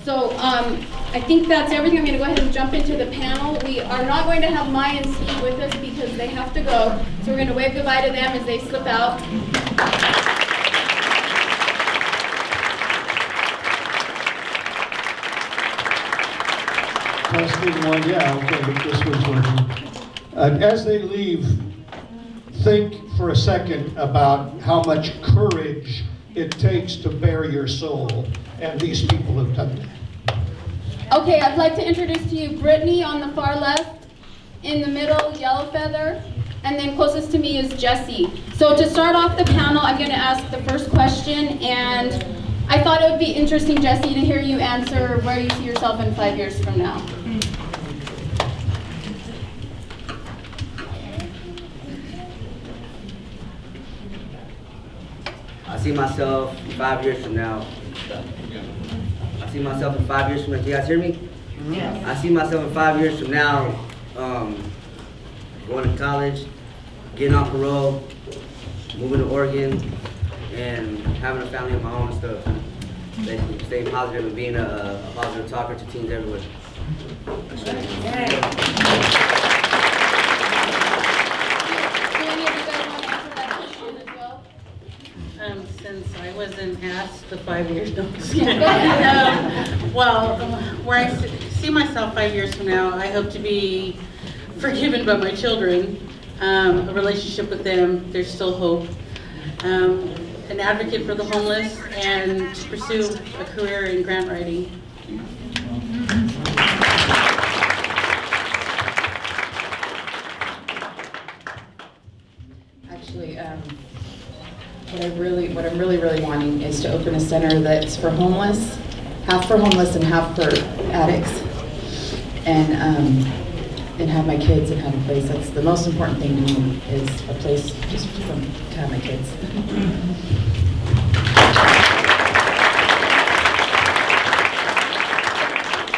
So I think that's everything. I'm going to go ahead and jump into the panel. We are not going to have Maya and Steve with us because they have to go. So we're going to wave goodbye to them as they slip out. Testing one, yeah, okay, this one's working. As they leave, think for a second about how much courage it takes to bare your soul, and these people have done that. Okay, I'd like to introduce to you Brittany on the far left, in the middle, Yellow Feather, and then closest to me is Jessie. So to start off the panel, I'm going to ask the first question, and I thought it would be interesting, Jessie, to hear you answer where you see yourself in 5 years from now. I see myself 5 years from now. I see myself in 5 years from now. Do you guys hear me? Yes. I see myself in 5 years from now going to college, getting off parole, moving to Oregon, and having a family of my own and stuff. Basically, staying positive and being a positive talker to teens everywhere. That's right. Do any of you guys want to answer that question as well? Since I wasn't asked the 5 years, no, just Yeah, kidding. go ahead. Well, where I see myself 5 years from now, I hope to be forgiven by my children, a relationship with them, there's still hope, an advocate for the homeless, and to pursue a career in grant writing. Actually, what I'm really wanting is to open a center that's for homeless, half for homeless and half for addicts, and have my kids and have a place. That's the most important thing to me, is a place just to have my kids.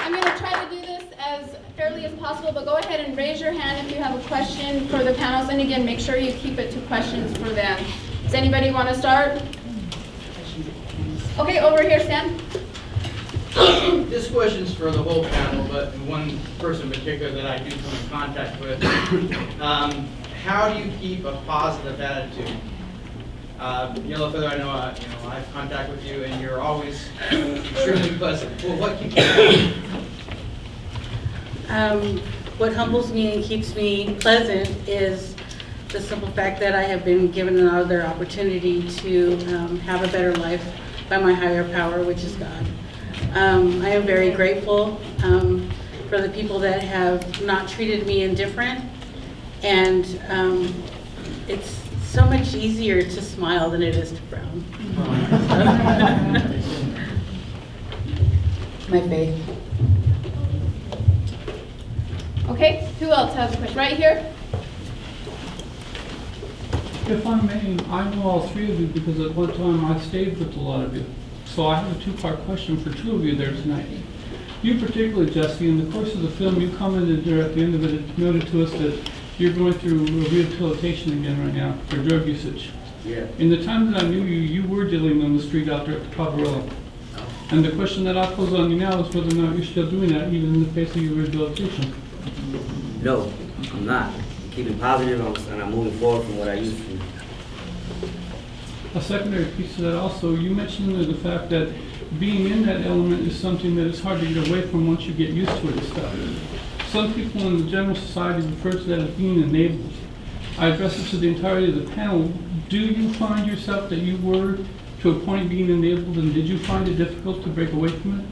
I'm going to try to do this as fairly as possible, but go ahead and raise your hand if you have a question for the panels. And again, make sure you keep it to questions for them. Does anybody want to start? Okay, over here, Stan. This question's for the whole panel, but one person in particular that I do come in contact with. How do you keep a positive attitude? Yellow Feather, I know I have contact with you, and you're always extremely pleasant. Well, what keeps you happy? What humbles me and keeps me pleasant is the simple fact that I have been given another opportunity to have a better life by my higher power, which is God. I am very grateful for the people that have not treated me indifferent, and it's so much easier to smile than it is to frown. My faith. Okay, who else has a question? Right here? If I may, I know all three of you because at one time I stayed with a lot of you. So I have a two-part question for two of you there tonight. You particularly, Jesse, in the course of the film, you commented there at the end of it, it noted to us that you're going through rehabilitation again right now for drug usage. Yeah. In the time that I knew you, you were dealing on the street out there at the Pavarello. And the question that I'll pose on you now is whether or not you're still doing that, even in the face of your rehabilitation. No, I'm not. I'm keeping positive and I'm moving forward from what I used to. A secondary piece to that also, you mentioned the fact that being in that element is something that is hard to get away from once you get used to it and stuff. Some people in the general society refer to that as being enabled. I address it to the entirety of the panel. Do you find yourself that you were to a point being enabled, and did you find it difficult to break away from it?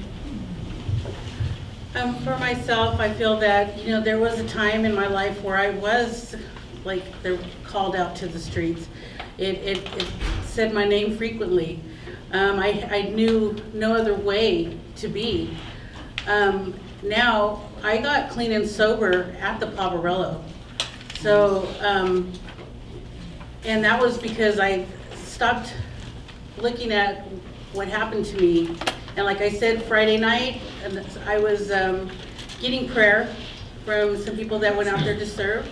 For myself, I feel that, there was a time in my life where I was, they're called out to the streets. It said my name frequently. I knew no other way to be. Now, I got clean and sober at the Pavarello. So, and that was because I stopped looking at what happened to me. And like I said, Friday night, I was getting prayer from some people that went out there to serve.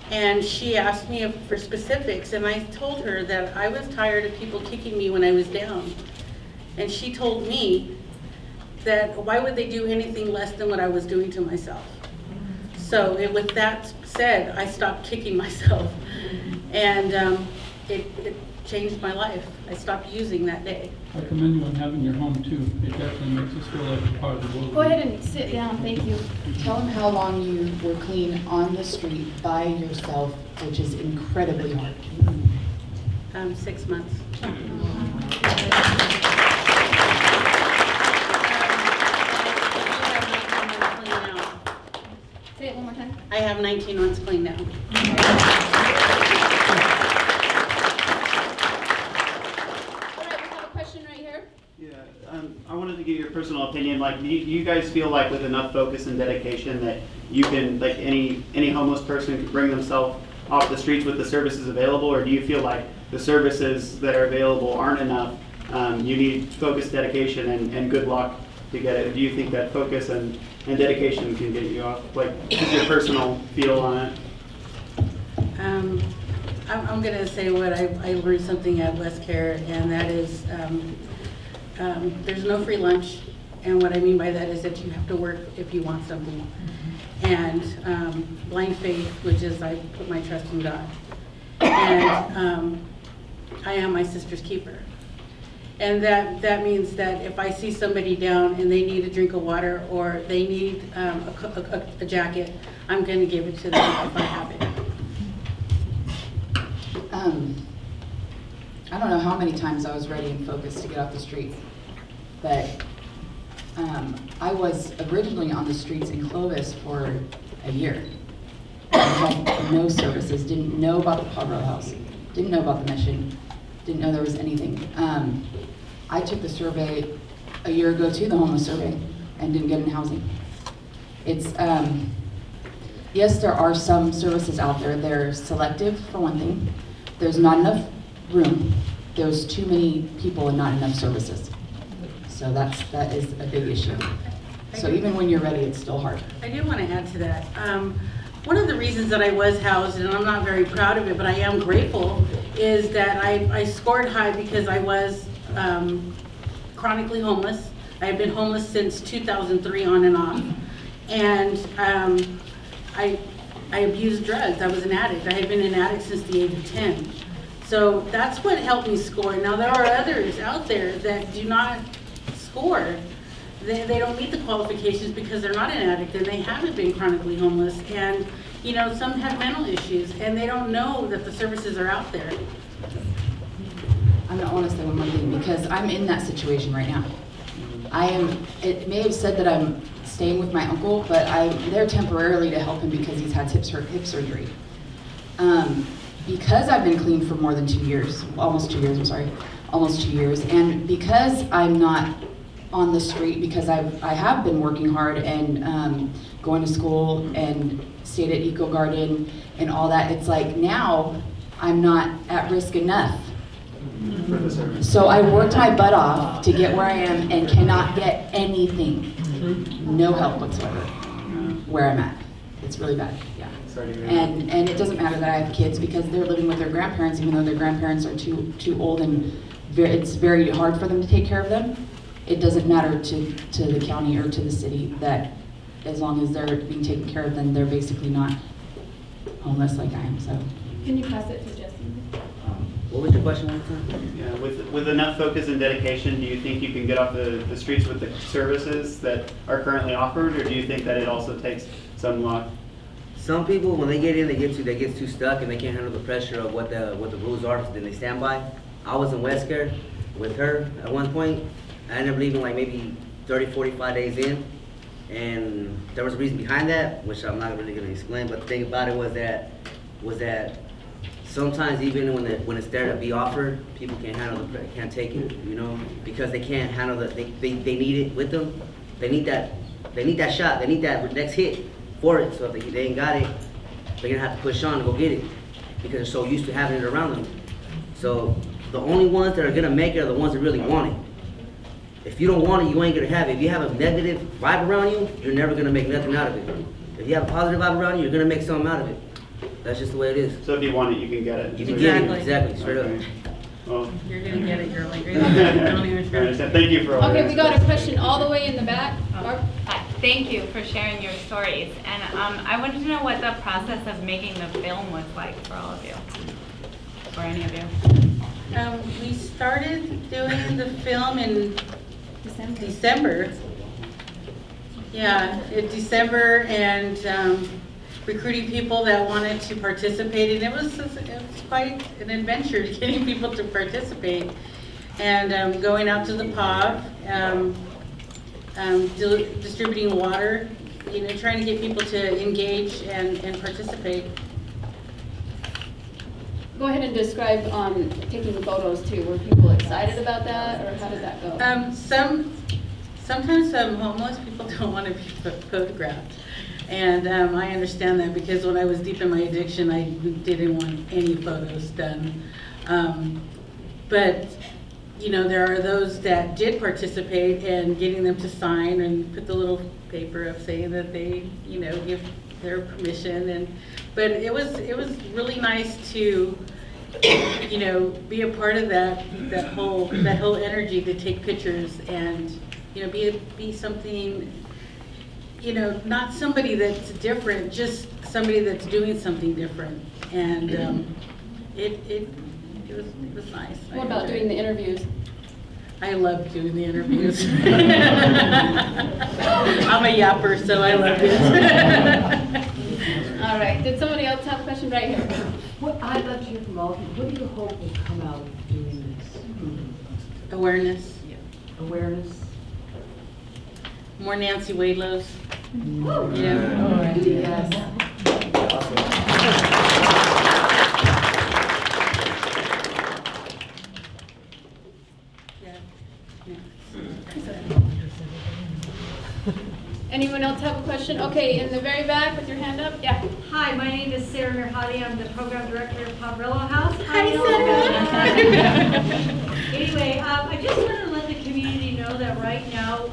And she asked me for specifics, and I told her that I was tired of people kicking me when I was down. And she told me that why would they do anything less than what I was doing to myself? So with that said, I stopped kicking myself, and it changed my life. I stopped using that day. I commend you on having your home too. It definitely makes us feel like a part of the world. Go ahead and sit down, thank you. Tell them how long you were clean on the street by yourself, which is incredibly hard. 6 months. Say it one more time. I have 19 months clean now. All right, we have a question right here. Yeah, I wanted to get your personal opinion. Like, do you guys feel like with enough focus and dedication that you can, like, any homeless person can bring themselves off the streets with the services available, or do you feel like the services that are available aren't enough? You need focus, dedication, and good luck to get it. Do you think that focus and dedication can get you off? Like, what's your personal feel on it? I'm going to say what I learned something at West Care, and that is there's no free lunch. And what I mean by that is that you have to work if you want something. And blind faith, which is I put my trust in God. And I am my sister's keeper. And that means that if I see somebody down and they need a drink of water or they need a jacket, I'm going to give it to them if I have it. I don't know how many times I was ready and focused to get off the streets, but I was originally on the streets in Clovis for a year. I had no services, didn't know about the Poverty House, didn't know about the mission, didn't know there was anything. I took the survey a year ago too, the homeless survey, and didn't get in housing. It's, yes, there are some services out there. They're selective, for one thing. There's not enough room. There's too many people and not enough services. So that is a big issue. So even when you're ready, it's still hard. I do want to add to that. One of the reasons that I was housed, and I'm not very proud of it, but I am grateful, is that I scored high because I was chronically homeless. I have been homeless since 2003 on and off. And I abused drugs. I was an addict. I had been an addict since the age of 10. So that's what helped me score. Now there are others out there that do not score. They don't meet the qualifications because they're not an addict and they haven't been chronically homeless. And you know, some have mental issues and they don't know that the services are out there. I want to say one more thing because I'm in that situation right now. It may have said that I'm staying with my uncle, but I'm there temporarily to help him because he's had hip surgery. Because I've been clean for more than 2 years, almost 2 years, and because I'm not on the street, because I have been working hard and going to school and stayed at Eco Garden and all that, it's like now I'm not at risk enough. So I worked my butt off to get where I am and cannot get anything. No help whatsoever where I'm at. It's really bad, yeah. And it doesn't matter that I have kids because they're living with their grandparents even though their grandparents are too old and it's very hard for them to take care of them. It doesn't matter to the county or to the city that as long as they're being taken care of, then they're basically not homeless like I am, so. Can you pass it to Jesse? What was your question one time? Yeah, with enough focus and dedication, do you think you can get off the streets with the services that are currently offered, or do you think that it also takes some luck? Some people, when they get in, they get too stuck and they can't handle the pressure of what the rules are, so then they stand by. I was in West Care with her at one point. I ended up leaving like maybe 30, 45 days in, and there was a reason behind that, which I'm not really going to explain. But the thing about it was that sometimes even when it's there to be offered, people can't can't take it, you know, because they can't handle they need it with them. They need that shot. They need that next hit for it. So if they ain't got it, they're gonna have to push on to go get it because they're so used to having it around them. So the only ones that are gonna make it are the ones that really want it. If you don't want it, you ain't gonna have it. If you have a negative vibe around you, you're never gonna make nothing out of it. If you have a positive vibe around you, you're gonna make something out of it. That's just the way it is. So if you want it, you can get it. You can get it, exactly, straight up. Well, You're gonna get it, girlie. Don't even I try. understand. Thank you for all Okay, your we got a question all the way in the back. Barb? Hi, thank you for sharing your stories. And I wanted to know what the process of making the film was like for all of you, or any of you. We started doing the film in December. Yeah, in December, and recruiting people that wanted to participate, and it was quite an adventure getting people to participate. And going out to the POV, distributing water, you know, trying to get people to engage and participate. Go ahead and describe taking photos too. Were people excited about that, or how did that go? Sometimes homeless people don't want to be photographed. And I understand that, because when I was deep in my addiction, I didn't want any photos done. But, you know, there are those that did participate, and getting them to sign and put the little paper up saying that they, you know, give their permission. But it was really nice to, you know, be a part of that whole energy to take pictures and, you know, be something, you know, not somebody that's different, just somebody that's doing something different. And it was nice. What about doing the interviews? I love doing the interviews. I'm a yapper, so I love it. All right, did somebody else have a question right here? I'd love to hear from all of you. What do you hope will come out of doing this? Awareness. Awareness? More Nancy Wadlows. Oh, Yeah. yes. Anyone else have a question? Okay, in the very back with your hand up, yeah. Hi, my name is Sarah Mirhadi. I'm the program director of Poverello House. Hi, Sarah. Anyway, I just wanted to let the community know that right now,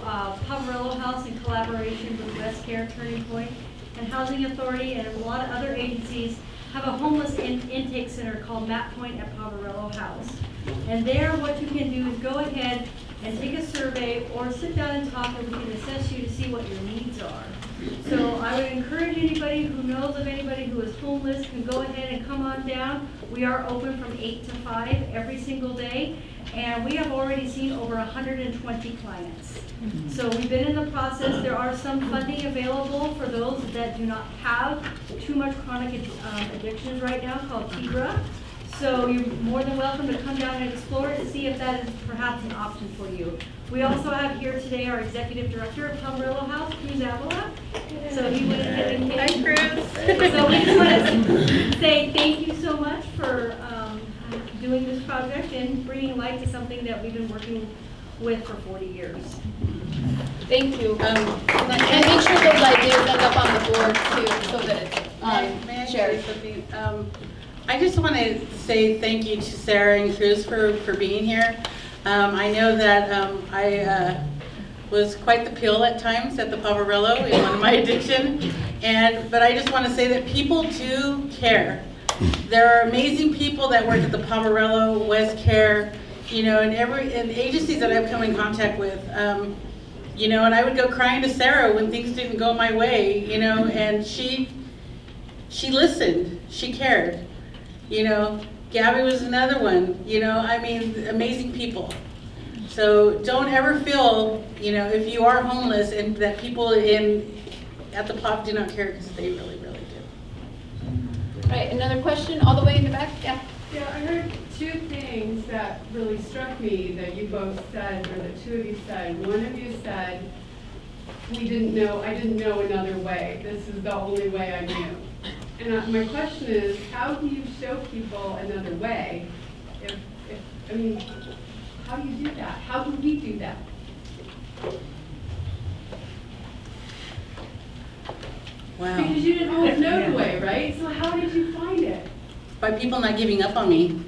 Poverello House, in collaboration with West Care, Turning Point, and Housing Authority, and a lot of other agencies, have a homeless intake center called Map Point at Poverello House. And there, what you can do is go ahead and take a survey, or sit down and talk, and we can assess you to see what your needs are. So I would encourage anybody who knows of anybody who is homeless can go ahead and come on down. We are open from 8 to 5 every single day, and we have already seen over 120 clients. So we've been in the process. There are some funding available for those that do not have too much chronic addictions right now, called TIGRA. So you're more than welcome to come down and explore it and see if that is perhaps an option for you. We also have here today our executive director of Poverello House, Cruz Avila. So he went ahead and came. Hi, Cruz. So we just want to say thank you so much for doing this project and bringing light to something that we've been working with for 40 years. Thank you. And make sure those ideas end up on the board too, so that it's May I shared. say something? I just want to say thank you to Sarah and Cruz for being here. I know that I was quite the pill at times at the Poverello in one of my addiction, but I just want to say that people do care. There are amazing people that work at the Poverello, West Care, you know, and agencies that I've come in contact with. You know, and I would go crying to Sarah when things didn't go my way, you know, and she listened, she cared. You know, Gabby was another one, you know, I mean, amazing people. So don't ever feel, you know, if you are homeless and that people at the POP do not care, because they really, really do. All right, another question all the way in the back? Yeah. Yeah, I heard two things that really struck me that you both said, or the two of you said. One of you said, I didn't know another way. This is the only way I knew. And my question is, how do you show people another way? I mean, how do you do that? How do we do that? Wow. Because you didn't always know the way, right? So how did you find it? By people not giving up on me.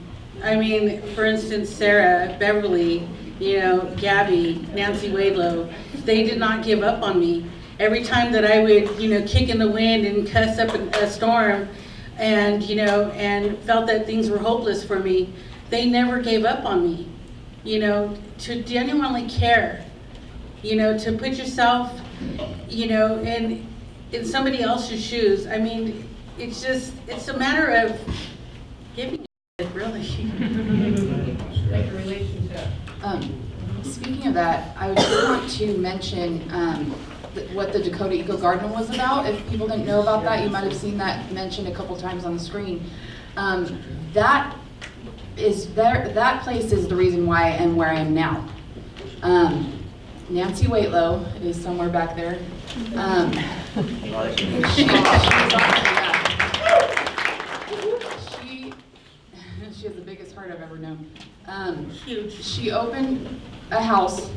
I mean, for instance, Sarah, Beverly, you know, Gabby, Nancy Wadlow, they did not give up on me. Every time that I would, you know, kick in the wind and cuss up a storm and, you know, and felt that things were hopeless for me, they never gave up on me. To genuinely care, to put yourself, in somebody else's shoes. I mean, it's a matter of giving it, really. Like a relationship. Speaking of that, I would just want to mention what the Dakota Eco Garden was about. If people didn't know about that, you might have seen that mentioned a couple times on the screen. That place is the reason why I am where I am now. Nancy Waitlow is somewhere back there. She has the biggest heart I've ever known. Huge. She opened a house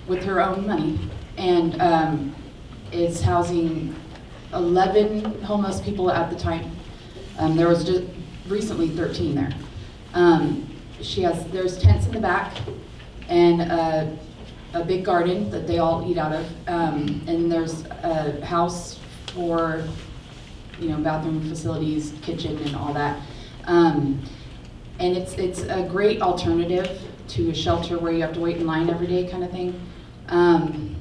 with her own money and is housing 11 homeless people at the time. There was just recently 13 there. There's tents in the back and a big garden that they all eat out of. And there's a house for, bathroom facilities, kitchen and all that. And it's a great alternative to a shelter where you have to wait in line every day kind of thing, and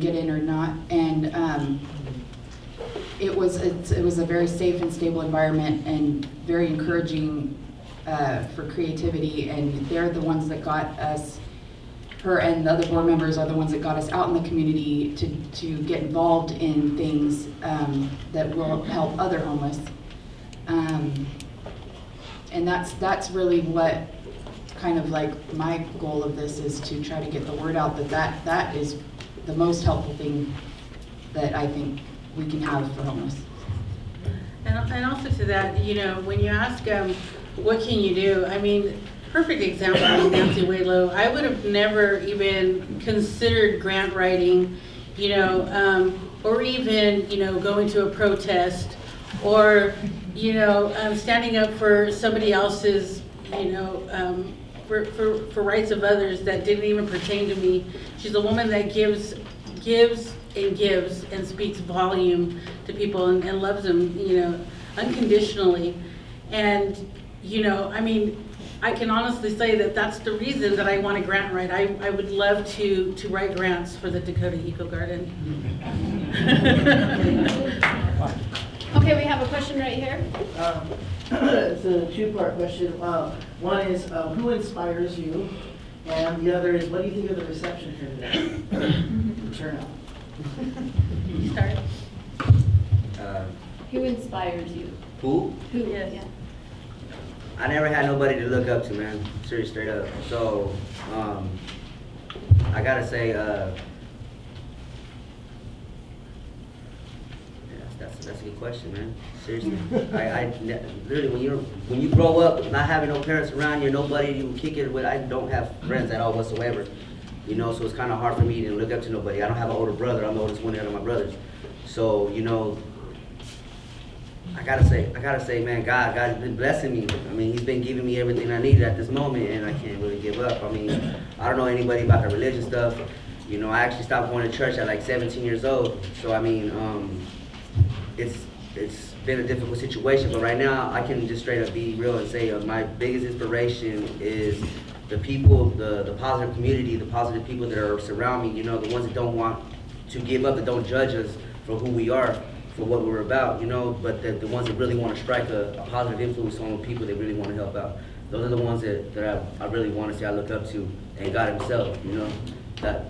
get in or not. And it was a very safe and stable environment and very encouraging for creativity. And they're the ones that got us, her and the other board members are the ones that got us out in the community to get involved in things that will help other homeless. And that's really what kind of like my goal of this is, to try to get the word out that is the most helpful thing that I think we can have for homeless. And also to that, when you ask what can you do, I mean, perfect example of Nancy Waitlow. I would have never even considered grant writing, or even, going to a protest, or, standing up for somebody else's, for rights of others that didn't even pertain to me. She's a woman that gives and speaks volume to people and loves them, unconditionally. And, I mean, I can honestly say that that's the reason that I want to grant write. I would love to write grants for the Dakota Eco Garden. Okay, we have a question right here. It's a two-part question. One is, who inspires you? And the other is, what do you think of the reception here today? The turnout. Start. Who inspires you? Who? Yeah. I never had nobody to look up to, man. Serious, straight up. So, I gotta say, that's a good question, man. Seriously. Literally, when you grow up not having no parents around you, nobody you kick it with, I don't have friends at all whatsoever. So it's kind of hard for me to look up to nobody. I don't have an older brother. I'm the oldest one out of my brothers. So, I gotta say, man, God has been blessing me. I mean, He's been giving me everything I needed at this moment, and I can't really give up. I mean, I don't know anybody about the religion stuff. I actually stopped going to church at like 17 years old. So, I mean, it's been a difficult situation, but right now I can just straight up be real and say my biggest inspiration is the people, the positive community, the positive people that are surround me, the ones that don't want to give up, that don't judge us for who we are, for what we're about, but the ones that really want to strike a positive influence on people that really want to help out. Those are the ones that I really want to say I look up to, and God Himself, that.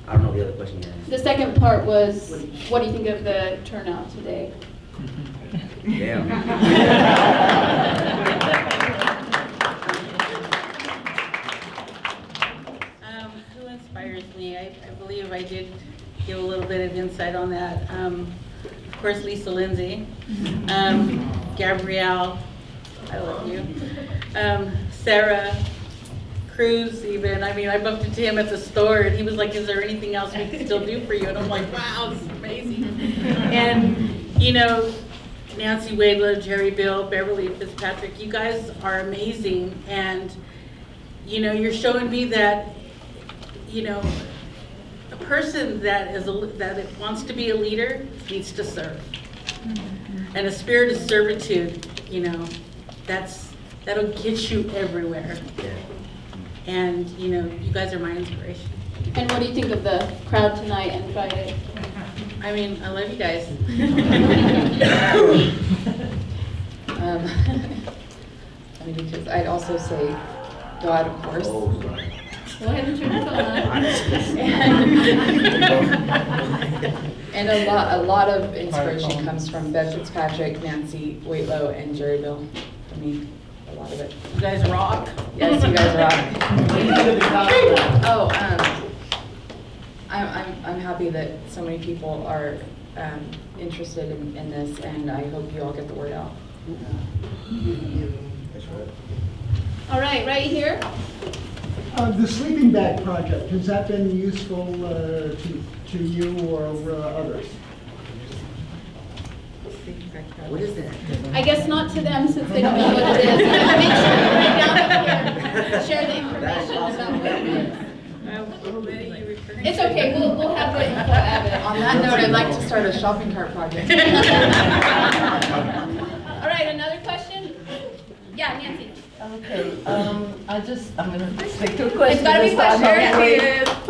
I don't know the other question you asked. The second part was, what do you think of the turnout today? Damn. Who inspires me? I believe I did give a little bit of insight on that. Of course, Lisa Lindsay, Gabrielle, I love you, Sarah, Cruz even. I mean, I bumped into him at the store and he was like, is there anything else we can still do for you? And I'm like, wow, this is amazing. And, Nancy Waitlow, Jerry Bill, Beverly Fitzpatrick, you guys are amazing. And, you're showing me that, a person that wants to be a leader needs to serve. And a spirit of servitude, that's that'll get you everywhere. And, you know, you guys are my inspiration. And what do you think of the crowd tonight and Friday? I mean, I love you guys. I mean, because I'd also say God, of course. Go ahead and turn your phone on. And a lot of inspiration comes from Bev Fitzpatrick, Nancy Waitlow, and Jerry Bill. For me, a lot of it. You guys rock. Yes, you guys rock. Oh, I'm happy that so many people are interested in this, and I hope you all get the word out. All right, right here. The sleeping bag project, has that been useful to you or others? What is that? I guess not to them since they don't know what it is. Make sure you write down here, share the information about what it is. It's okay, we'll have the info added. On that note, I'd like to start a shopping cart project. All right, another question? Yeah, Nancy. Okay, I'm gonna stick to a question. It's gotta be this time,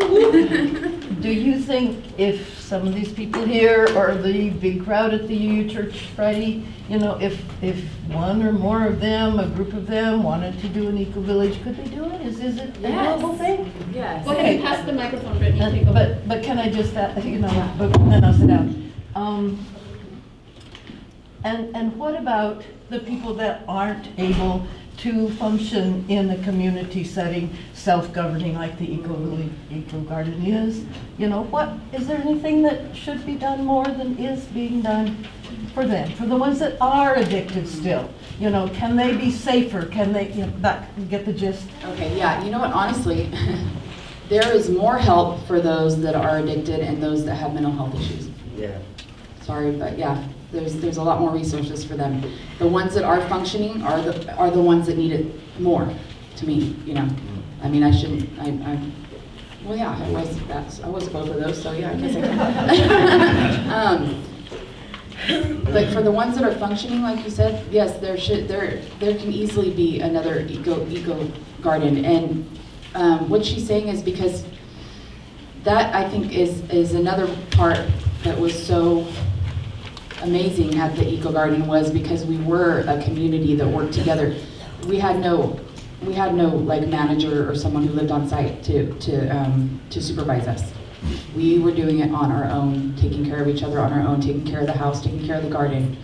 questions. Do you think if some of these people here or the big crowd at the UU Church Friday, you know, if one or more of them, a group of them wanted to do an eco-village, could they do it? Is it a doable thing? Yes. Go ahead and pass the microphone, Brittany. Take over. But can I just, you know, but then I'll sit down. And what about the people that aren't able to function in a community setting, self-governing like the Eco Garden is? You know, is there anything that should be done more than is being done for them? For the ones that are addicted still, you know, can they be safer? Can they, you know, get the gist? Okay, yeah, you know what, honestly, there is more help for those that are addicted and those that have mental health issues. Yeah. Sorry, but yeah, there's a lot more resources for them. The ones that are functioning are the ones that need it more, to me, you know. I mean, I shouldn't, well, yeah, I was both of those, so yeah, I guess I can. But for the ones that are functioning, like you said, yes, there can easily be another eco garden. And what she's saying is because that, I think, is another part that was so amazing at the Eco Garden, was because we were a community that worked together. We had no like manager or someone who lived on site to supervise us. We were doing it on our own, taking care of each other on our own, taking care of the house, taking care of the garden.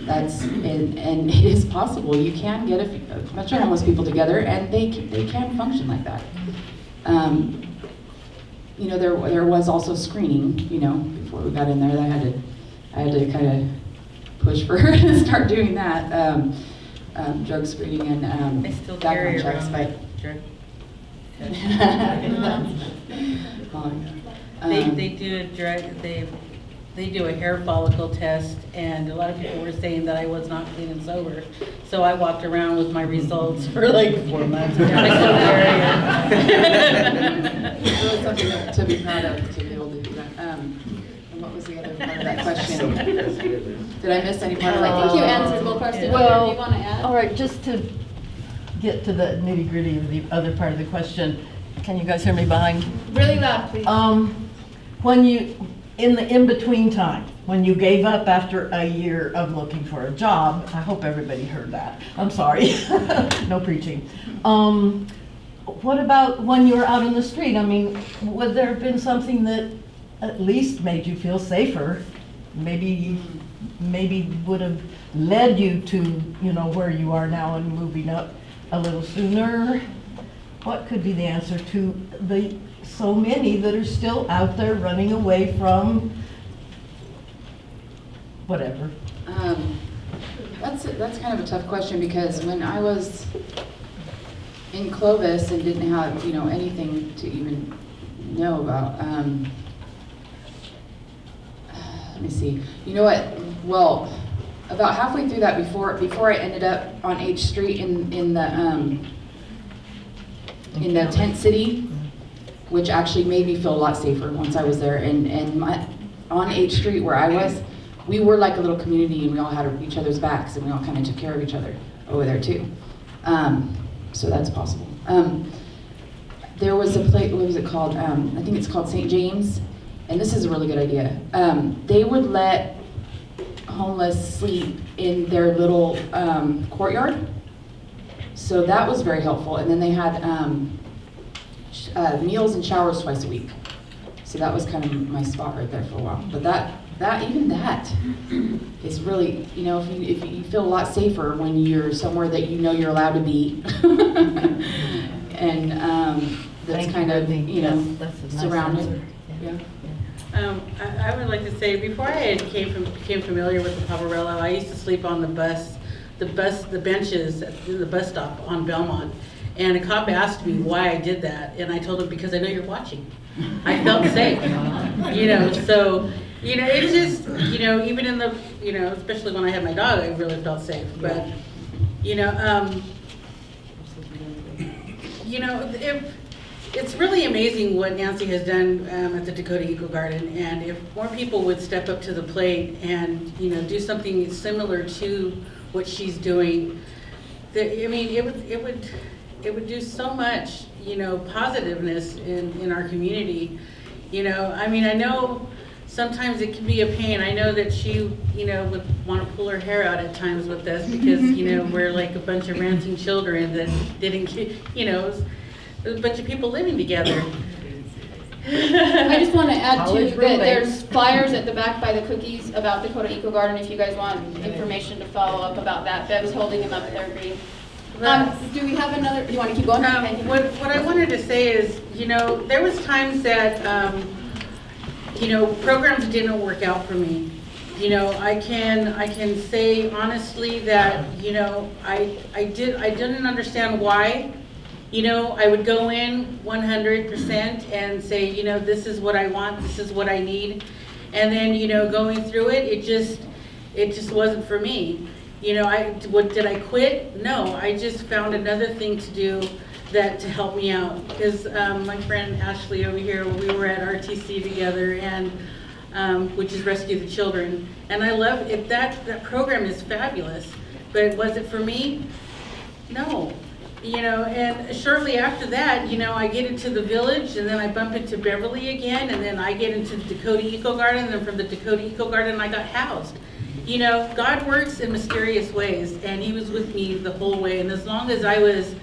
And it is possible. You can get a bunch of homeless people together, and they can function like that. You know, there was also screening. You know, before we got in there, I had to kind of push for her to start doing that, drug screening and I still background carry checks. around But they do a hair follicle test, and a lot of people were saying that I was not clean and sober. So I walked around with my results for like 4 months. And I still carry It's really something to be proud of, to be able to do that. And what was the other part of that question? Did I miss any part of I that? think you answered both parts. Did Well, you want to add? all right, just to get to the nitty-gritty of the other part of the question, can you guys hear me behind? Really loud, please. When you, in the in-between time, when you gave up after a year of looking for a job, I hope everybody heard that. I'm sorry, no preaching. What about when you were out in the street? I mean, would there have been something that at least made you feel safer? Maybe would have led you to, you know, where you are now and moving up a little sooner? What could be the answer to the so many that are still out there running away from whatever? That's kind of a tough question, because when I was in Clovis and didn't have, you know, anything to even know about, let me see. You know what? Well, about halfway through that, before I ended up on H Street in the tent city, which actually made me feel a lot safer once I was there. And on H Street where I was, we were like a little community, and we all had each other's backs, and we all kind of took care of each other over there too. So that's possible. There was a place, what was it called? I think it's called St. James, and this is a really good idea. They would let homeless sleep in their little courtyard. So that was very helpful. And then they had meals and showers twice a week. So that was kind of my spot right there for a while. But even that is really, you know, if you feel a lot safer when you're somewhere that you know you're allowed to be. And that's kind of, you know, surrounded. Yeah. I would like to say, before I became familiar with the Poverello, I used to sleep on the benches in the bus stop on Belmont. And a cop asked me why I did that, and I told him, because I know you're watching. I felt safe, you know, so, you know, it's just, you know, even in the, you know, especially when I had my dog, I really felt safe. But, you know, it's really amazing what Nancy has done at the Dakota Eco Garden, and if more people would step up to the plate and, you know, do something similar to what she's doing, I mean, it would do so much, you know, positiveness in our community. You know, I mean, I know sometimes it can be a pain. I know that she, you know, would want to pull her hair out at times with us because, you know, we're like a bunch of ranting children that didn't, you know, a bunch of people living together. I just want to add too that there's flyers at the back by the cookies about Dakota Eco Garden if you guys want information to follow up about that. Bev's holding them up there, green. Do we have another, do you want to keep going? What I wanted to say is, you know, there was times that, you know, programs didn't work out for me. You know, I can say honestly that, you know, I didn't understand why. You know, I would go in 100% and say, you know, this is what I want, this is what I need. And then, you know, going through it, it just wasn't for me. You know, did I quit? No, I just found another thing to do to help me out. Because my friend Ashley over here, we were at RTC together, and which is Rescue the Children. And I love it. That program is fabulous. But was it for me? No. You know, and shortly after that, you know, I get into the village, and then I bump into Beverly again, and then I get into the Dakota Eco Garden, and then from the Dakota Eco Garden, I got housed. You know, God works in mysterious ways, and He was with me the whole way. And as long as I was,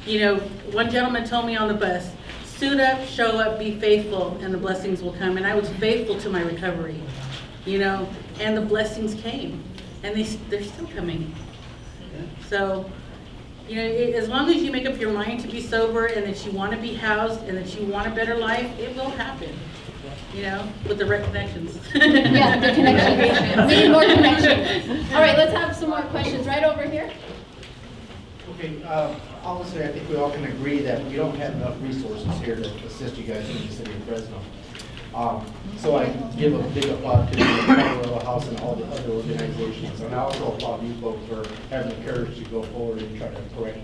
you know, one gentleman told me on the bus, suit up, show up, be faithful, and the blessings will come. And I was faithful to my recovery, you know, and the blessings came, and they're still coming. So, you know, as long as you make up your mind to be sober and that you want to be housed and that you want a better life, it will happen. You know, with the right connections. Yeah, the connection. We need more connection. All right, let's have some more questions right over here. Okay, obviously I think we all can agree that we don't have enough resources here to assist you guys in the city of Fresno. So I give a big applaud to the Poverello House and all the other organizations, and I also applaud you folks for having the courage to go forward and try to correct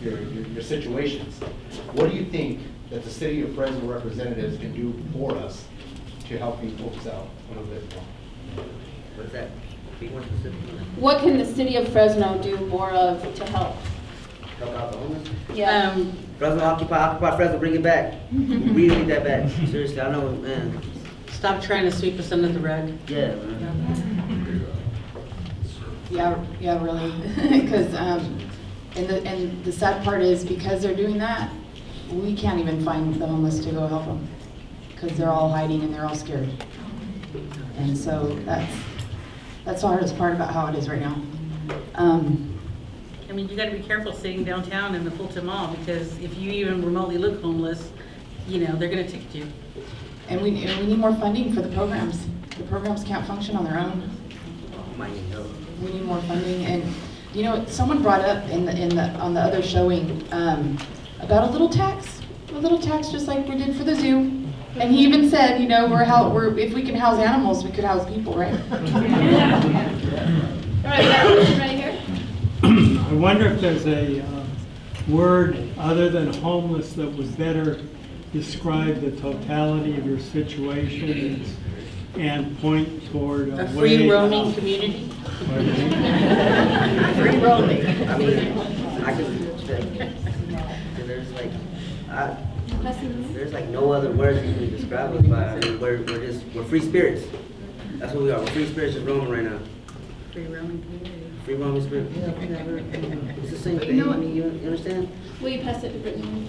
your situations. What do you think that the city of Fresno representatives can do for us to help you folks out a little bit more? What's that? Be more specific. What can the city of Fresno do more of to help? Help out the homeless? Yeah. Fresno, occupy Fresno, bring it back. We really need that back. Seriously, I know, man. Stop trying to sweep us under the rug. Yeah, man. Yeah, really. Because and the sad part is, because they're doing that, we can't even find the homeless to go help them, because they're all hiding and they're all scared. And so that's the hardest part about how it is right now. I mean, you got to be careful sitting downtown in the Fulton Mall, because if you even remotely look homeless, you know, they're going to ticket you. And we need more funding for the programs. The programs can't function on their own. We need more funding. And you know, someone brought up on the other showing about a little tax just like we did for the zoo. And he even said, you know, if we can house animals, we could house people, right? All right, we got a question right here. I wonder if there's a word other than homeless that would better describe the totality of your situation and point toward a free roaming community. Free roaming. I mean, There's like no other words you can describe us by. I mean, we're free spirits. That's what we are. We're free spirits just roaming right now. Free roaming community. Free roaming spirit. It's the same thing. You know what? I mean, you understand? Will you pass it to Brittany?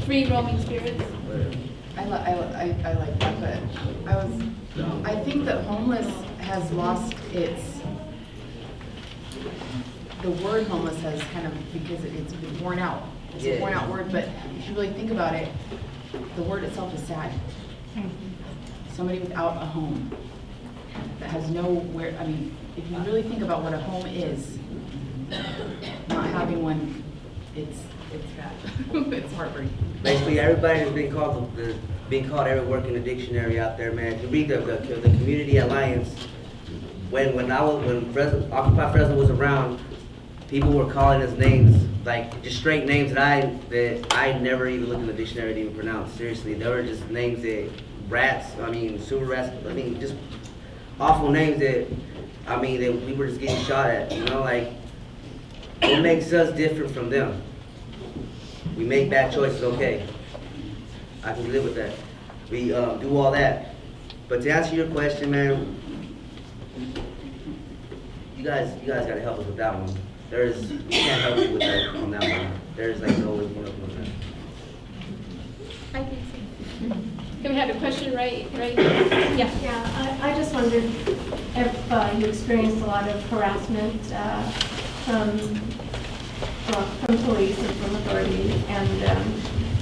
Free roaming spirits. I like that, but I think that homeless has lost its, the word homeless has kind of, because it's been worn out. It's a worn out word, but if you really think about it, the word itself is sad. Somebody without a home, that has nowhere, I mean, if you really think about what a home is, not having one, it's bad. It's heartbreaking. Basically, everybody has been called every word in the dictionary out there, man. If you read the Community Alliance, when Occupy Fresno was around, people were calling us names, like just straight names that I never even looked in the dictionary to even pronounce. Seriously, they were just names that sewer rats, just awful names that we were just getting shot at. You know, like what makes us different from them? We make bad choices, okay. I can live with that. We do all that. But to answer your question, man, you guys gotta help us with that one. We can't help you with that on that one. There's like no way we can help you on that. I can see. Can we have a question right? Yeah. Yeah, I just wondered if you experienced a lot of harassment from police and from authorities, and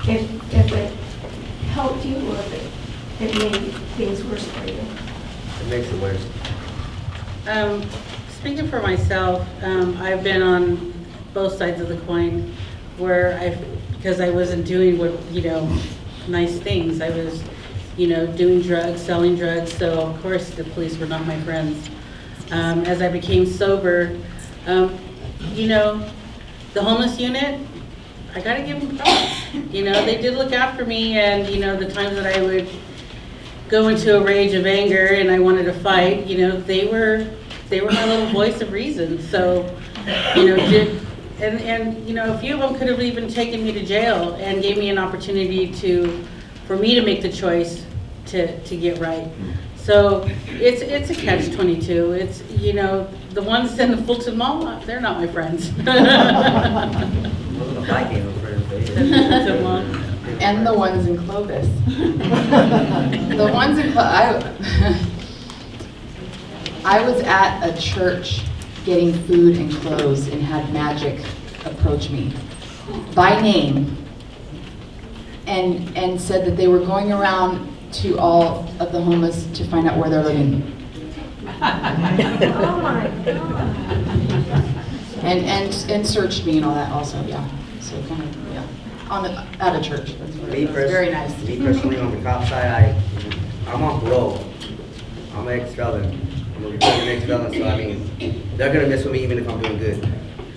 if it helped you or if it made things worse for you. It makes it worse. Speaking for myself, I've been on both sides of the coin where because I wasn't doing nice things. I was, doing drugs, selling drugs, so of course the police were not my friends. As I became sober, the homeless unit, I gotta give them props. They did look after me, and the times that I would go into a rage of anger and I wanted to fight, they were my little voice of reason. So, a few of them could have even taken me to jail and gave me an opportunity for me to make the choice to get right. So it's a catch-22. It's, the ones in the Fulton Mall, they're not my friends. And the ones in Clovis. The ones in Clovis, I was at a church getting food and clothes and had Magic approach me by name and said that they were going around to all of the homeless to find out where they're living. Oh my God. And searched me and all that also, yeah. So kind of, yeah. At a church. That's very nice. Me personally, on the cop side, I'm on parole. I'm an ex-felon. I'm a recovering ex-felon, so they're gonna mess with me even if I'm doing good.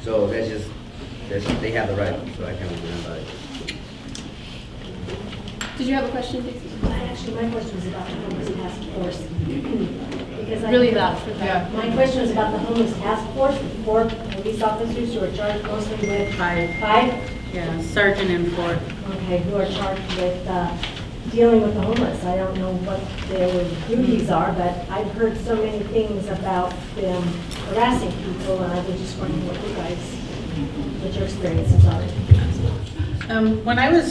So they have the right, so I can't do nothing about it. Did you have a question, Dixie? Actually, my question was about the homeless task force. Because Really loud for that. My question was about the homeless task force, the 4 police officers who are charged mostly with... Five? Yeah, sergeant and 4. Okay, who are charged with dealing with the homeless. I don't know what their duties are, but I've heard so many things about them harassing people, and I was just wondering what your experiences are. When I was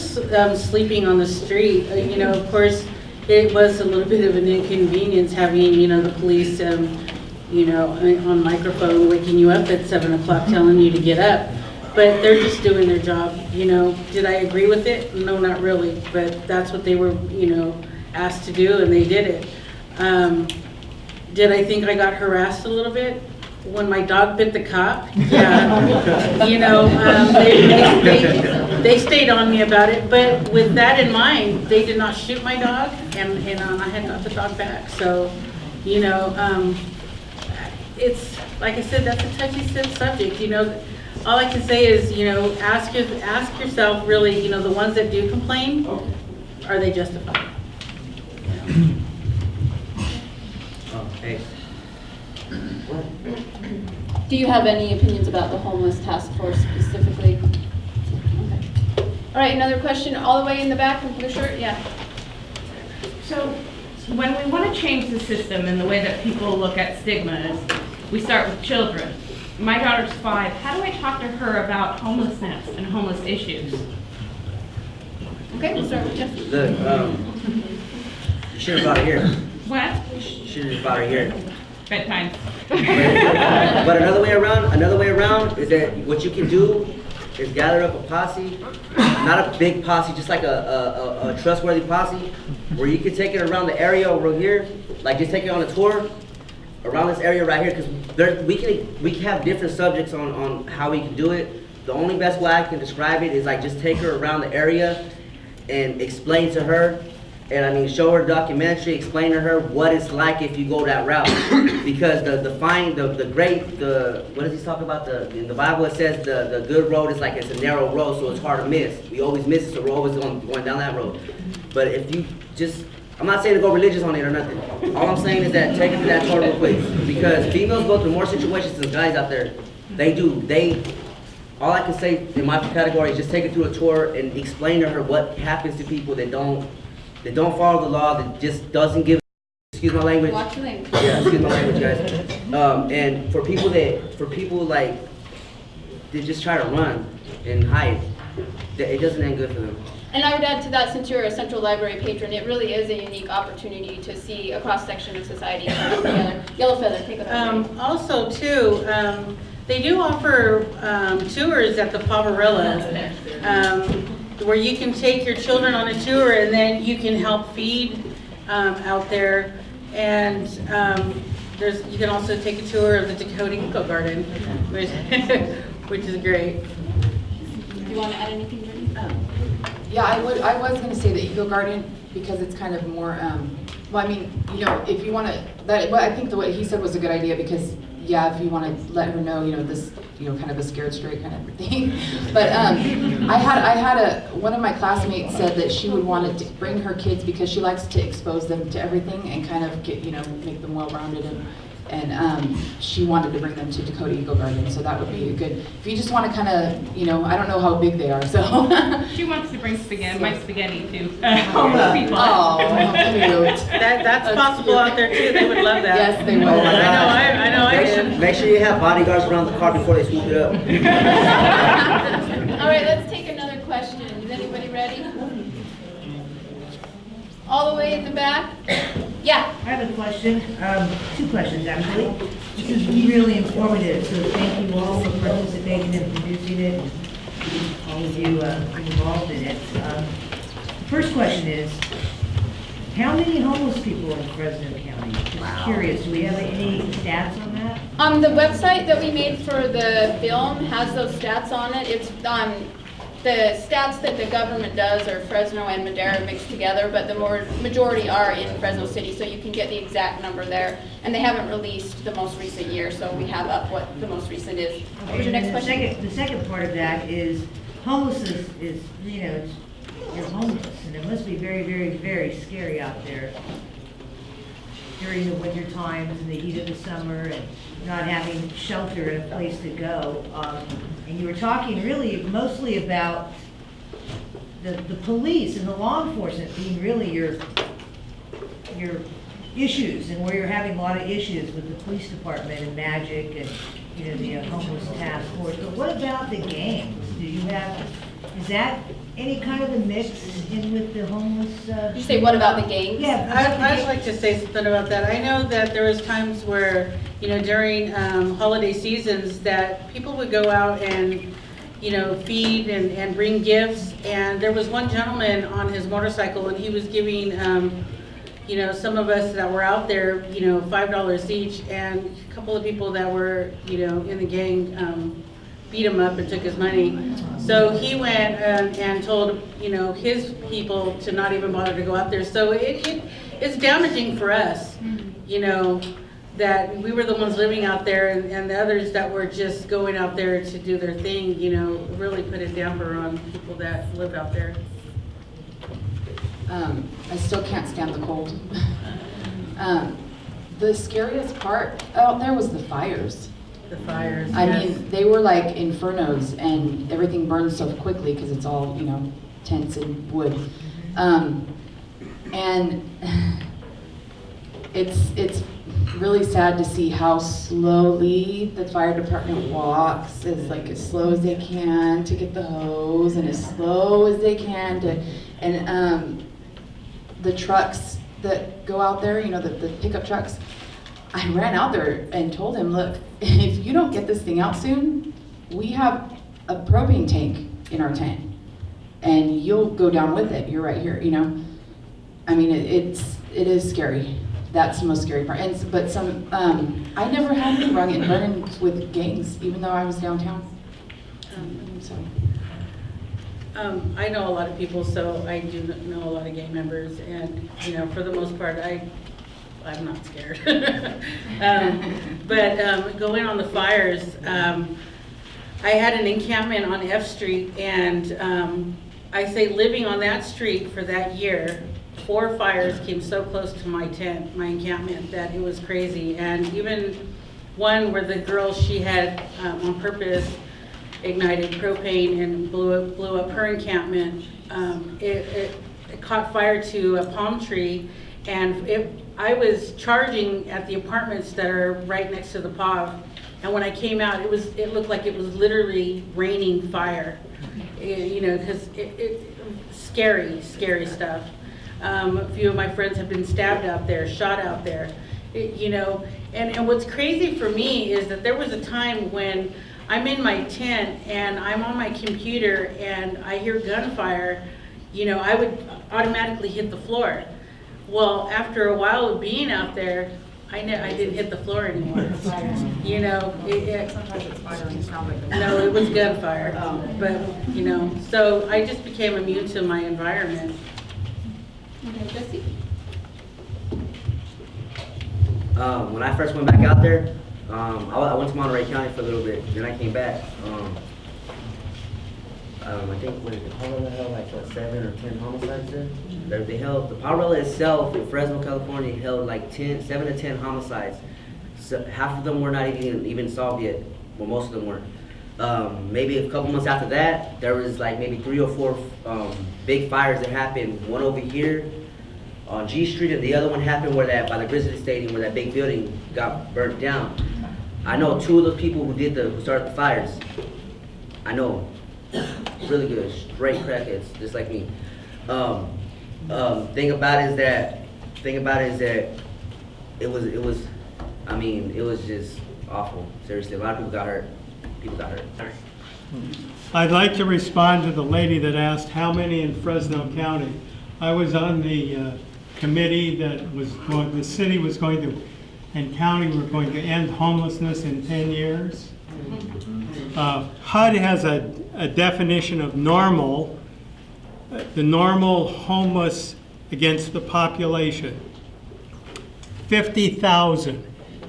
sleeping on the street, of course, it was a little bit of an inconvenience having, the police, on microphone waking you up at 7 o'clock telling you to get up. But they're just doing their job, Did I agree with it? No, not really. But that's what they were, asked to do, and they did it. Did I think I got harassed a little bit? When my dog bit the cop? Yeah. They stayed on me about it. But with that in mind, they did not shoot my dog, and I had got the dog back. So, it's, like I said, that's a touchy subject, All I can say is, ask yourself really, the ones that do complain, are they justified? Oh, hey. What? Do you have any opinions about the homeless task force specifically? Okay. All right, another question all the way in the back in blue shirt, yeah. So when we want to change the system and the way that people look at stigmas, we start with children. My daughter's 5. How do I talk to her about homelessness and homeless issues? Okay, we'll start with Jeff. Look, you should have brought her here. What? You should have brought her here. Bedtime. But another way around is that what you can do is gather up a posse, not a big posse, just like a trustworthy posse, where you can take it around the area over here, like just take it on a tour around this area right here, because we can have different subjects on how we can do it. The only best way I can describe it is like just take her around the area and explain to her, and I mean show her a documentary, explain to her what it's like if you go that route. Because what does he talk about? In the Bible it says the good road is like it's a narrow road, so it's hard to miss. We always miss it, so we're always going down that road. But if you just, I'm not saying to go religious on it or nothing. All I'm saying is that take it to that tour real quick. Because females go through more situations than guys out there. They do. All I can say in my category is just take her through a tour and explain to her what happens to people that don't follow the law, that just doesn't give, excuse my language. Watch your language. Yeah, excuse my language, guys. And for people like, they just try to run and hide, it doesn't end good for them. And I would add to that, since you're a Central Library patron, it really is a unique opportunity to see a cross-section of society come together. Yellow Feather, take it away. Also, too, they do offer tours at the Poverilla, where you can take your children on a tour and then you can help feed out there. And you can also take a tour of the Dakota Eco Garden, which is great. Do you want to add anything, Brittany? Yeah, I was going to say the Eco Garden, because it's kind of more, well, I mean, you know, if you want to, but I think what he said was a good idea, because, yeah, if you want to let her know, you know, this, you know, kind of a scared straight kind of thing. But one of my classmates said that she would want to bring her kids because she likes to expose them to everything and kind of get, you know, make them well-rounded, and she wanted to bring them to Dakota Eco Garden, so that would be a good, if you just want to kind of, you know, I don't know how big they are, so. She wants to bring spaghetti, my spaghetti to homeless people. Oh, cute. That's possible out there too. They would love that. Yes, they would. Oh my I know I should. Make sure you have bodyguards around the car before they swoop it up. All right, let's take another question. Is anybody ready? All the way in the back? Yeah. I have a question, 2 questions actually. This is really informative, so thank you all for participating and producing it, and all of you involved in it. First question is, how many homeless people in Fresno County? Just curious, do we have any stats on that? The website that we made for the film has those stats on it. It's the stats that the government does are Fresno and Madera mixed together, but the majority are in Fresno City, so you can get the exact number there. And they haven't released the most recent year, so we have up what the most recent is. What was your next question? The second part of that is homelessness is, you know, you're homeless, and it must be very, very, very scary out there during the winter times and the heat of the summer and not having shelter and a place to go. And you were talking really mostly about the police and the law enforcement being really your issues, and where you're having a lot of issues with the police department and Magic and, you know, the homeless task force. But what about the gangs? Do you have, is that any kind of a mix in with the homeless? Did you say what about the gangs? Yeah, I'd like to say something about that. I know that there was times where, you know, during holiday seasons that people would go out and, you know, feed and bring gifts. And there was one gentleman on his motorcycle, and he was giving, you know, some of us that were out there, you know, $5 each, and a couple of people that were, you know, in the gang beat him up and took his money. So he went and told, you know, his people to not even bother to go out there. So it's damaging for us, you know, that we were the ones living out there, and the others that were just going out there to do their thing, you know, really put a damper on people that live out there. I still can't stand the cold. The scariest part out there was the fires. The fires, I yes. mean, they were like infernos, and everything burns so quickly because it's all, you know, tents and wood. And it's really sad to see how slowly the fire department walks, as slow as they can to get the hose, and as slow as they can to, and the trucks that go out there, you know, the pickup trucks. I ran out there and told him, look, if you don't get this thing out soon, we have a propane tank in our tent, and you'll go down with it. You're right here, you know. I mean, it is scary. That's the most scary part. And but I never had any run-ins with gangs, even though I was downtown. So. I know a lot of people, so I do know a lot of gang members, and you know, for the most part, I'm not scared. But going on the fires, I had an encampment on F Street, and I say living on that street for that year, 4 fires came so close to my tent, my encampment, that it was crazy. And even one where the girl, she had on purpose ignited propane and blew up her encampment. It caught fire to a palm tree, and I was charging at the apartments that are right next to the POV, and when I came out, it looked like it was literally raining fire. You know, because scary stuff. A few of my friends have been stabbed out there, shot out there. You know, and what's crazy for me is that there was a time when I'm in my tent and I'm on my computer and I hear gunfire, you know, I would automatically hit the floor. Well, after a while of being out there, I didn't hit the floor anymore. You know, sometimes it's fire and it sounds like no, it was gunfire. But you know, so I just became immune to my environment. Okay, Jesse. When I first went back out there, I went to Monterey County for a little bit. Then I came back. I think what is it? Powerella held like 7 or 10 homicides there. They held the Powerella itself in Fresno, California, held like 7 to 10 homicides. So half of them were not even solved yet. Well, most of them weren't. Maybe a couple months after that, there was like maybe 3 or 4 big fires that happened. One over here on G Street, and the other one happened by the Grizzly Stadium, where that big building got burnt down. I know 2 of those people who started the fires. I know. Really good, straight crackheads, just like me. Thing about it is that it was just awful. Seriously, a lot of people got hurt. I'd like to respond to the lady that asked how many in Fresno County. I was on the committee that the city was going to, and county were going to end homelessness in 10 years. HUD has a definition of normal, the normal homeless against the population. 50,000,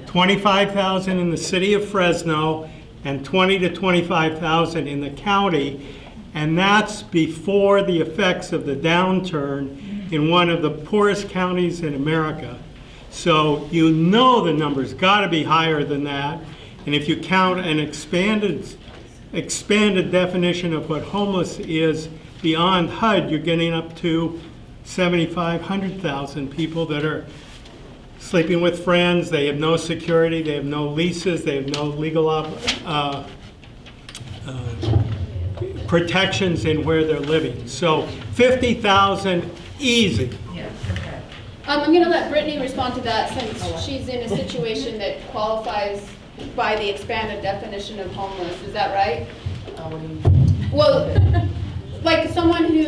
25,000 in the city of Fresno, and 20 to 25,000 in the county, and that's before the effects of the downturn in one of the poorest counties in America. So you know the number's got to be higher than that. And if you count an expanded definition of what homeless is beyond HUD, you're getting up to 100,000 people that are sleeping with friends. They have no security, they have no leases, they have no legal protections in where they're living. So 50,000 easy. I'm going to let Brittany respond to that, since she's in a situation that qualifies by the expanded definition of homeless. Is that right? Well, like someone who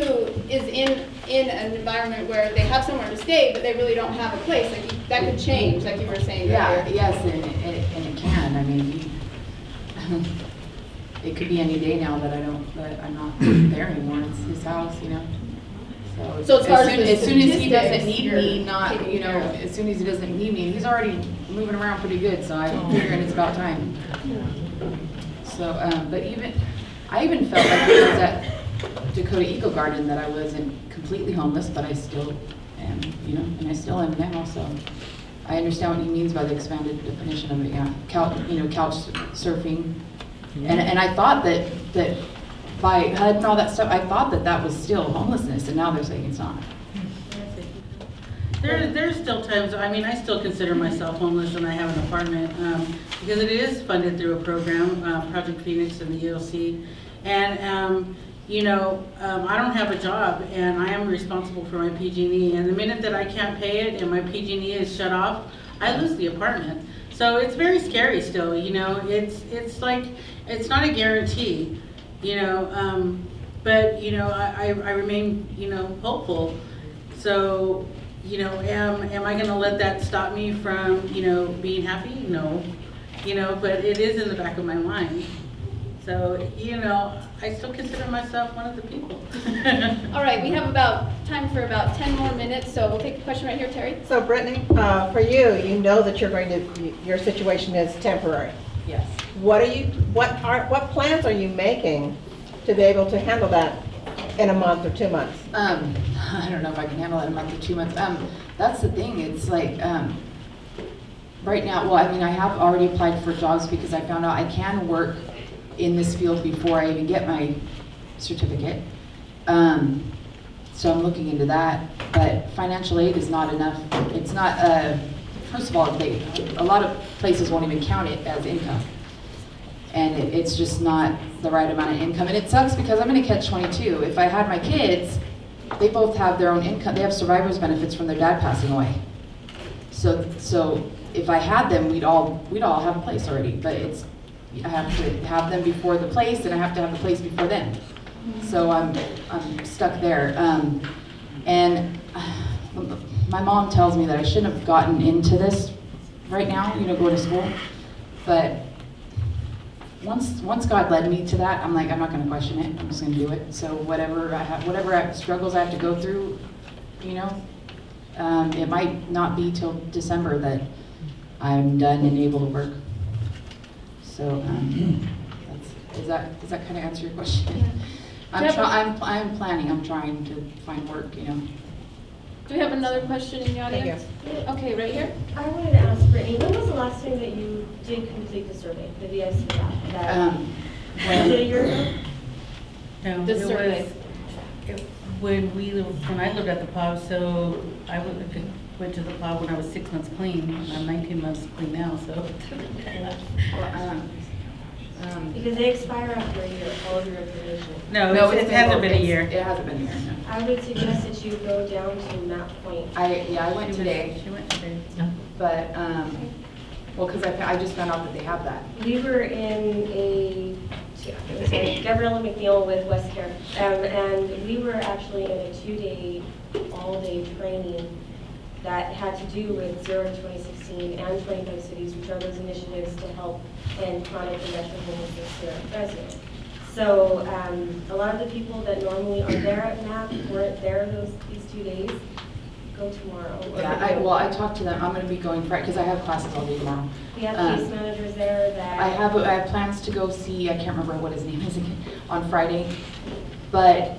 is in an environment where they have somewhere to stay, but they really don't have a place. Like that could change, like you were saying earlier. Yes, and it can. I mean, it could be any day now that I'm not there anymore. It's his house, you know. So as far as soon as he doesn't need you're me, as soon as he doesn't need me, he's already moving around pretty good. So I'm figuring it's about time. So, but I even felt like it was at Dakota Eco Garden that I wasn't completely homeless, but I still am, you know, and I still am now. So I understand what he means by the expanded definition of it, yeah. Couch surfing. And I thought that by HUD and all that stuff, I thought that was still homelessness, and now they're saying it's not. There's still times, I mean, I still consider myself homeless and I have an apartment, because it is funded through a program, Project Phoenix and the EOC. And, I don't have a job and I am responsible for my PG&E. And the minute that I can't pay it and my PG&E is shut off, I lose the apartment. So it's very scary still, it's like, it's not a guarantee, but, I remain, hopeful. So, am I gonna let that stop me from, being happy? No. But it is in the back of my mind. So, I still consider myself one of the people. All right, we have time for about 10 more minutes, so we'll take a question right here, Terry. So Brittany, for you, you know that your situation is temporary. Yes. What plans are you making to be able to handle that in a month or 2 months? I don't know if I can handle it in a month or 2 months. That's the thing, it's like, right now, well, I mean, I have already applied for jobs because I found out I can work in this field before I even get my certificate. So I'm looking into that, but financial aid is not enough. It's not, first of all, a lot of places won't even count it as income. And it's just not the right amount of income. And it sucks because I'm gonna catch 22. If I had my kids, they both have their own income. They have survivor's benefits from their dad passing away. So if I had them, we'd all have a place already. But I have to have them before the place, and I have to have the place before them. So I'm stuck there. And my mom tells me that I shouldn't have gotten into this right now, go to school. But once God led me to that, I'm like, I'm not going to question it. I'm just going to do it. So whatever struggles I have to go through, it might not be till December that I'm done and able to work. So does that kind of answer your question? Yeah. I'm planning. I'm trying to find work. Do we have another question in the audience? Okay, right here. I wanted to ask Brittany, when was the last time that you did complete the survey, the VIC that was it a year ago? No, The survey. When I lived at the POW, so I went to the POW when I was 6 months clean. I'm 19 months clean now, so. Because they expire after a year, all of your information. No, it hasn't been a year. It hasn't been a year, no. I would suggest that you go down to MAP Point. I went today. She went today. But, because I just found out that they have that. We were in Gabriella McNeil with West Care, and we were actually in a 2-day, all-day training that had to do with 0 to 2016 and 25 cities, which are those initiatives to help end chronic and mental homelessness here in Fresno. So a lot of the people that normally are there at MAP weren't there these 2 days. Go tomorrow. Yeah, I talked to them. I'm going to be going Friday because I have classes all day tomorrow. We have case managers there that I have plans to go see. I can't remember what his name is again on Friday. But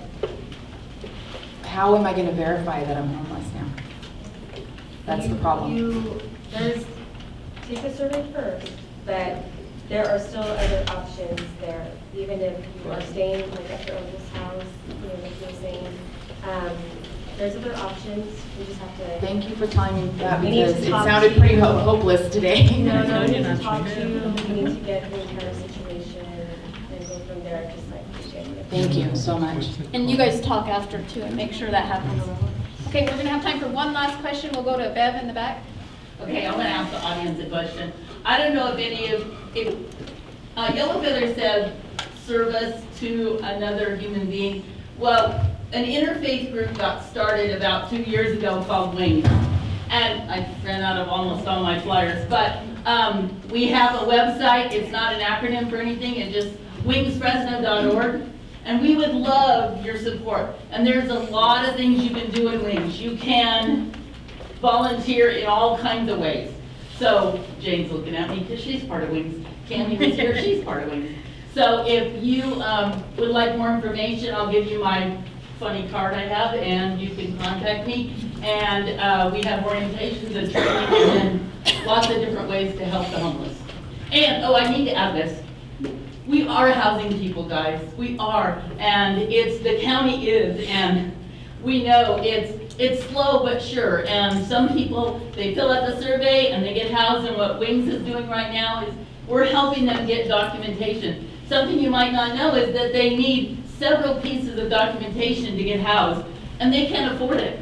how am I going to verify that I'm homeless now? That's the problem. Take a survey first, but there are still other options there. Even if you are staying like at your uncle's house, like you were saying, there's other options. We just have to. Thank you for telling me that because it sounded pretty hopeless today. No, we need to talk to you. We need to get the entire situation and go from there. Just like appreciate it. Thank you so much. And you guys talk after too and make sure that happens. Okay, we're gonna have time for one last question. We'll go to Bev in the back. Okay, I'm gonna ask the audience a question. I don't know if Yellow Feather said service to another human being. Well, an interfaith group got started about 2 years ago called Wings. And I ran out of almost all my flyers, but we have a website. It's not an acronym for anything. It's just wingsfresno.org. And we would love your support. And there's a lot of things you can do in Wings. You can volunteer in all kinds of ways. So Jane's looking at me because she's part of Wings. Candy was here, she's part of Wings. So if you would like more information, I'll give you my funny card I have and you can contact me. And we have orientations and training and then lots of different ways to help the homeless. And, oh, I need to add this. We are housing people, guys. We are. And the county is, and we know it's slow but sure. And some people, they fill out the survey and they get housed, and what Wings is doing right now is we're helping them get documentation. Something you might not know is that they need several pieces of documentation to get housed, and they can't afford it.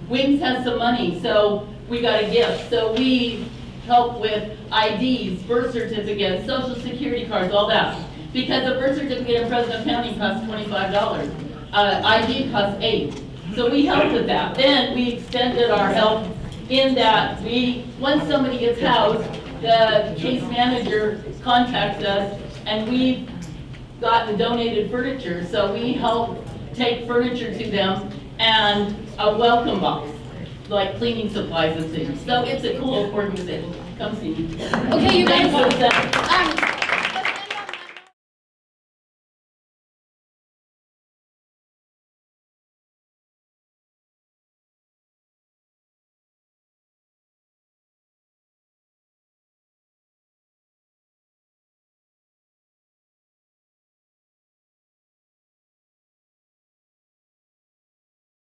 Wings has some money, so we got a gift. So we help with IDs, birth certificates, social security cards, all that. Because a birth certificate in Fresno County costs $25. ID costs $8. So we helped with that. Then we extended our help in that once somebody gets housed, the case manager contacts us, and we've gotten donated furniture. So we help take furniture to them and a welcome box, like cleaning supplies and things. So it's a cool organization. Come see me. Okay, you guys. Thanks for that.